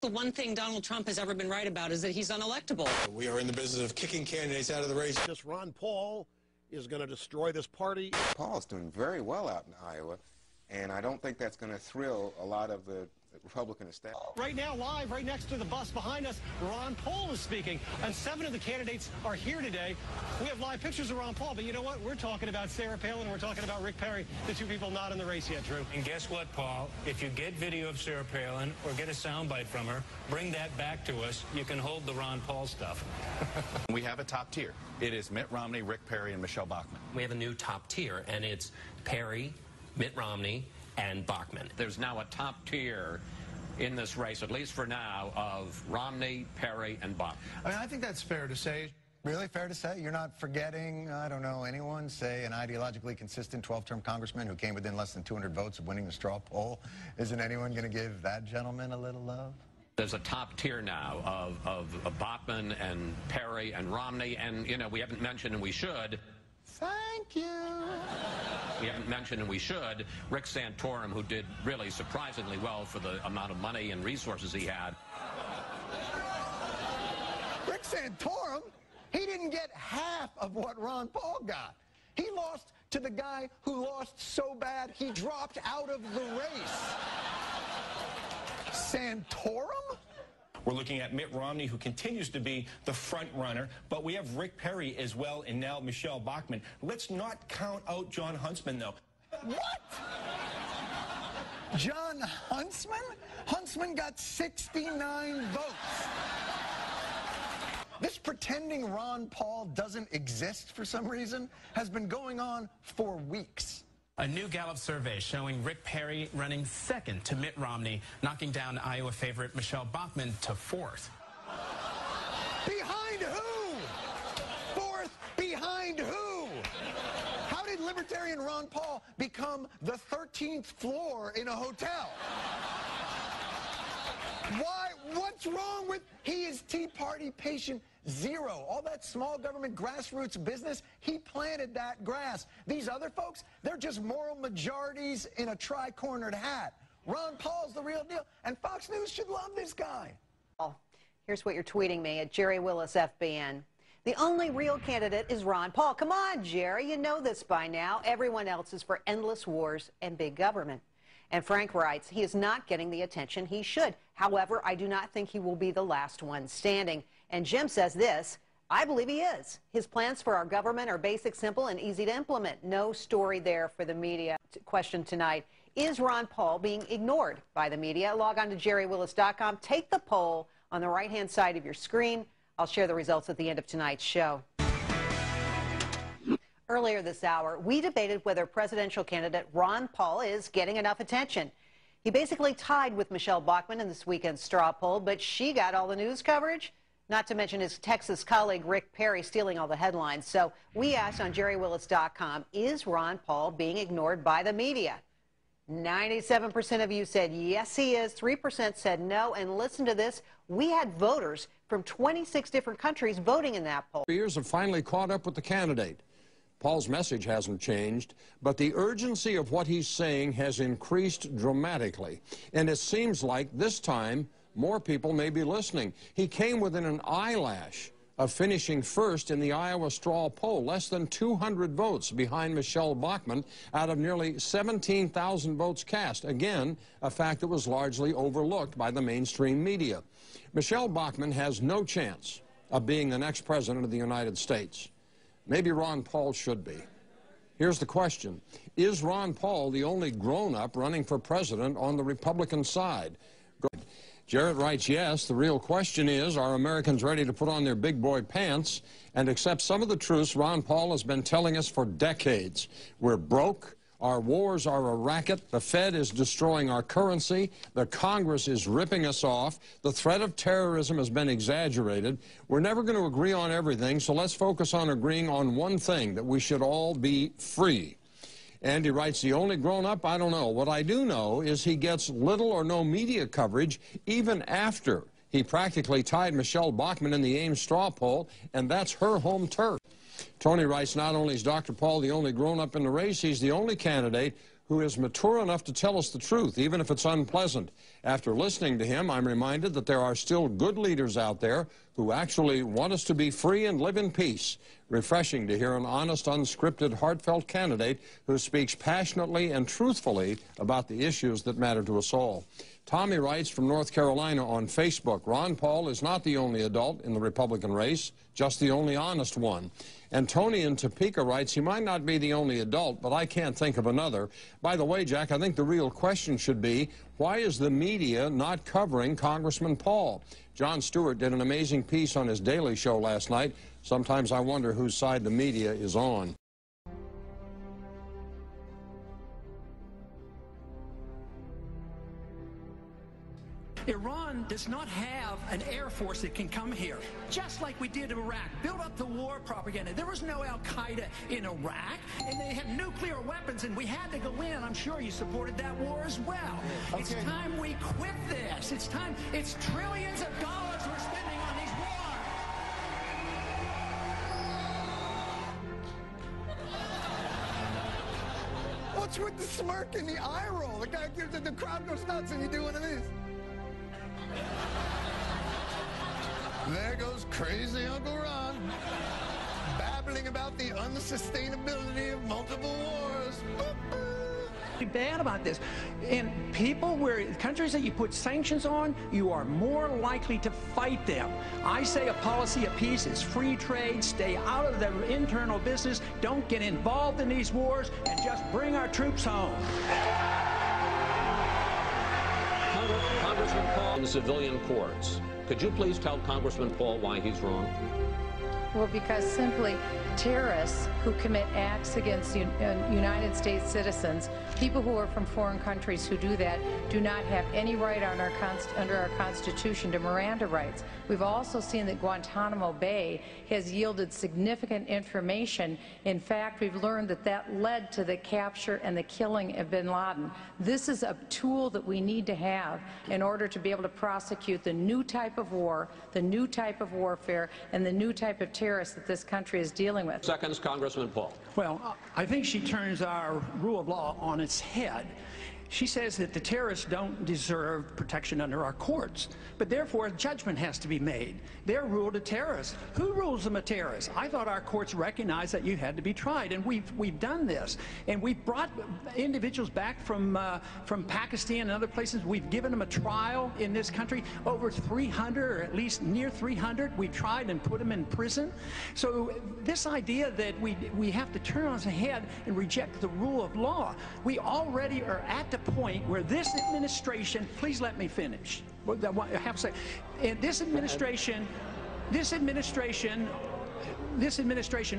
The one thing Donald Trump has ever been right about is that he's unelectable. We are in the business of kicking candidates out of the race. This Ron Paul is going to destroy this party. Paul's doing very well out in Iowa, and I don't think that's going to thrill a lot of the Republican establishment. Right now, live, right next to the bus behind us, Ron Paul is speaking, and 7 of the candidates are here today. We have live pictures of Ron Paul, but you know what? We're talking about Sarah Palin, we're talking about Rick Perry, the two people not in the race yet, Drew. And guess what, Paul? If you get video of Sarah Palin or get a soundbite from her, bring that back to us. You can hold the Ron Paul stuff. We have a top tier. It is Mitt Romney, Rick Perry, and Michelle Bachmann. We have a new top tier, and it's Perry, Mitt Romney, and Bachmann. There's now a top tier in this race, at least for now, of Romney, Perry, and Bachmann. I mean, I think that's fair to say. Really fair to say? You're not forgetting, I don't know, anyone, say an ideologically consistent 12-term congressman who came within less than 200 votes of winning the straw poll? Isn't anyone going to give that gentleman a little love? There's a top tier now of Bachmann and Perry and Romney, and, you know, we haven't mentioned, and we should. Thank you. We haven't mentioned, and we should, Rick Santorum, who did really surprisingly well for the amount of money and resources he had. Rick Santorum? He didn't get half of what Ron Paul got. He lost to the guy who lost so bad he dropped out of the race. Santorum? We're looking at Mitt Romney, who continues to be the front runner, but we have Rick Perry as well, and now Michelle Bachmann. Let's not count out John Huntsman, though. What? John Huntsman? Huntsman got 69 votes. This pretending Ron Paul doesn't exist for some reason has been going on for weeks. A new Gallup survey showing Rick Perry running second to Mitt Romney, knocking down Iowa favorite Michelle Bachmann to 4th. Behind who? 4th behind who? How did libertarian Ron Paul become the 13th floor in a hotel? Why? What's wrong with... He is Tea Party patient zero. All that small government grassroots business, he planted that grass. These other folks, they're just moral majorities in a tri-cornered hat. Ron Paul's the real deal, and Fox News should love this guy. Here's what you're tweeting me at Jerry Willis FBN. The only real candidate is Ron Paul. Come on, Jerry, you know this by now. Everyone else is for endless wars and big government. And Frank writes, he is not getting the attention he should. However, I do not think he will be the last one standing. And Jim says this, I believe he is. His plans for our government are basic, simple, and easy to implement. No story there for the media. Question tonight, is Ron Paul being ignored by the media? Log on to jerrywillis.com. Take the poll on the right-hand side of your screen. I'll share the results at the end of tonight's show. Earlier this hour, we debated whether presidential candidate Ron Paul is getting enough attention. He basically tied with Michelle Bachmann in this weekend's straw poll, but she got all the news coverage, not to mention his Texas colleague Rick Perry stealing all the headlines. So we asked on jerrywillis.com, is Ron Paul being ignored by the media? 97% of you said yes, he is. 3% said no. And listen to this. We had voters from 26 different countries voting in that poll. Ears have finally caught up with the candidate. Paul's message hasn't changed, but the urgency of what he's saying has increased dramatically. And it seems like this time more people may be listening. He came within an eyelash of finishing first in the Iowa straw poll, less than 200 votes behind Michelle Bachmann out of nearly 17,000 votes cast. Again, a fact that was largely overlooked by the mainstream media. Michelle Bachmann has no chance of being the next president of the United States. Maybe Ron Paul should be. Here's the question. Is Ron Paul the only grown-up running for president on the Republican side? Jarrett writes, yes. The real question is, are Americans ready to put on their big boy pants and accept some of the truths Ron Paul has been telling us for decades? We're broke. Our wars are a racket. The Fed is destroying our currency. The Congress is ripping us off. The threat of terrorism has been exaggerated. We're never going to agree on everything, so let's focus on agreeing on one thing, that we should all be free. Andy writes, the only grown-up, I don't know. What I do know is he gets little or no media coverage even after he practically tied Michelle Bachmann in the Ames straw poll, and that's her home turf. Tony writes, not only is Dr. Paul the only grown-up in the race, he's the only candidate who is mature enough to tell us the truth, even if it's unpleasant. After listening to him, I'm reminded that there are still good leaders out there who actually want us to be free and live in peace. Refreshing to hear an honest, unscripted, heartfelt candidate who speaks passionately and truthfully about the issues that matter to us all. Tommy writes from North Carolina on Facebook, Ron Paul is not the only adult in the Republican race, just the only honest one. And Tony in Topeka writes, he might not be the only adult, but I can't think of another. By the way, Jack, I think the real question should be, why is the media not covering Congressman Paul? Jon Stewart did an amazing piece on his Daily Show last night. Sometimes I wonder whose side the media is on. Iran does not have an air force that can come here, just like we did in Iraq. Build up the war propaganda. There was no Al-Qaeda in Iraq, and they had nuclear weapons, and we had to go in. I'm sure you supported that war as well. Okay. It's time we quit this. It's time. It's trillions of dollars we're spending on these wars. What's with the smirk and the eye roll? The guy gives it, the crowd goes nuts, and you do one of these. There goes crazy Uncle Ron, babbling about the unsustainability of multiple wars. Bad about this. And people, where countries that you put sanctions on, you are more likely to fight them. I say a policy of peace is free trade, stay out of their internal business, don't get involved in these wars, and just bring our troops home. Congressman Paul in the civilian courts. Could you please tell Congressman Paul why he's wrong? Well, because simply terrorists who commit acts against United States citizens, people who are from foreign countries who do that, do not have any right on under our Constitution to Miranda rights. We've also seen that Guantanamo Bay has yielded significant information. In fact, we've learned that that led to the capture and the killing of bin Laden. This is a tool that we need to have in order to be able to prosecute the new type of war, the new type of warfare, and the new type of terrorists that this country is dealing with. Seconds, Congressman Paul. Well, I think she turns our rule of law on its head. She says that the terrorists don't deserve protection under our courts, but therefore a judgment has to be made. They're ruled a terrorist. Who rules them a terrorist? I thought our courts recognized that you had to be tried, and we've done this. And we've brought individuals back from Pakistan and other places. We've given them a trial in this country. Over 300, or at least near 300, we tried and put them in prison. So this idea that we have to turn on its head and reject the rule of law, we already are at the point where this administration, please let me finish. I have to say, and this administration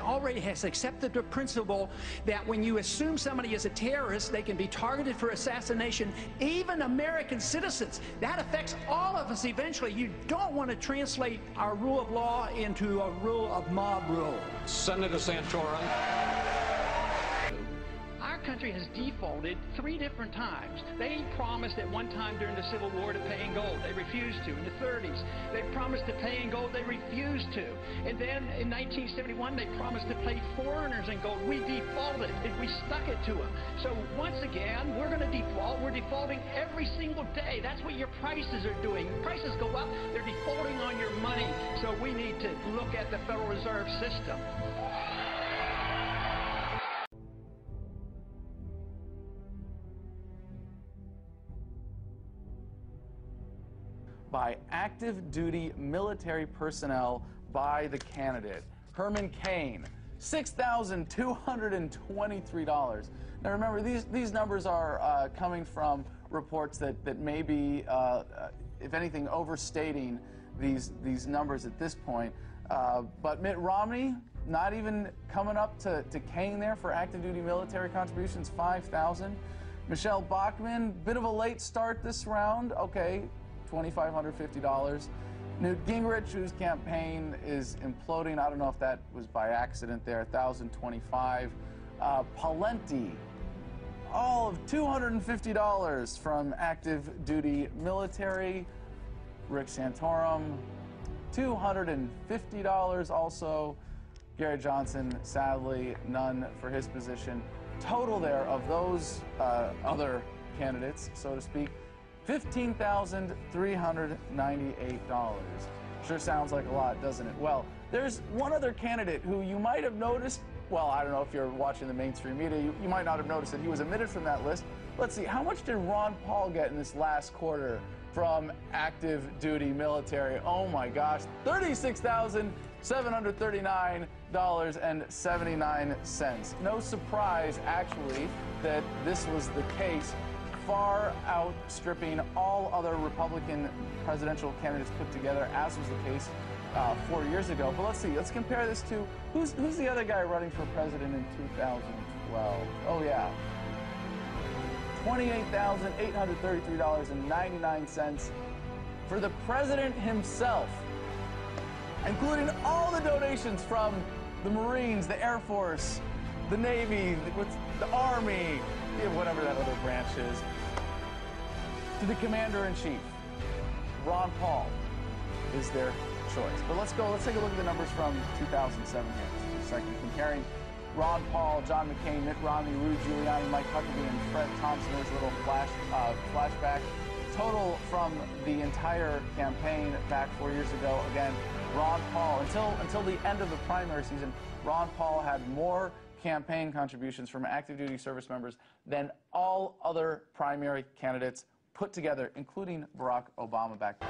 already has accepted the principle that when you assume somebody is a terrorist, they can be targeted for assassination, even American citizens. That affects all of us eventually. You don't want to translate our rule of law into a rule of mob rule. Senator Santorum. Our country has defaulted 3 different times. They promised at one time during the Civil War to pay in gold. They refused to. In the 30s, they promised to pay in gold. They refused to. And then in 1971, they promised to pay foreigners in gold. We defaulted, and we stuck it to them. So once again, we're going to default. We're defaulting every single day. That's what your prices are doing. Prices go up. They're defaulting on your money. So we need to look at the Federal Reserve System. By active duty military personnel by the candidate. Herman Cain, $6,223. Now remember, these numbers are coming from reports that may be, if anything, overstating these numbers at this point. But Mitt Romney, not even coming up to Cain there for active duty military contributions, $5,000. Michelle Bachmann, bit of a late start this round, okay. $2,550. Newt Gingrich, whose campaign is imploding. I don't know if that was by accident there. $1,025. Pawlenty, all of $250 from active duty military. Rick Santorum, $250 also. Gary Johnson, sadly, none for his position. Total there of those other candidates, so to speak, $15,398. Sure sounds like a lot, doesn't it? Well, there's one other candidate who you might have noticed. Well, I don't know if you're watching the mainstream media. You might not have noticed that he was omitted from that list. Let's see, how much did Ron Paul get in this last quarter from active duty military? Oh my gosh, $36,739.79. No surprise, actually, that this was the case, far outstripping all other Republican presidential candidates put together, as was the case 4 years ago. But let's see, let's compare this to, who's the other guy running for president in 2012? Oh yeah, $28,833.99 for the president himself, including all the donations from the Marines, the Air Force, the Navy, the Army, whatever that other branch is, to the Commander-in-Chief. Ron Paul is their choice. But let's take a look at the numbers from 2007 here. Just a second, comparing Ron Paul, John McCain, Mitt Romney, Rudy Giuliani, Mike Huckabee, and Fred Thompson. There's a little flashback. Total from the entire campaign back 4 years ago. Again, Ron Paul, until the end of the primary season, Ron Paul had more campaign contributions from active duty service members than all other primary candidates put together, including Barack Obama back then.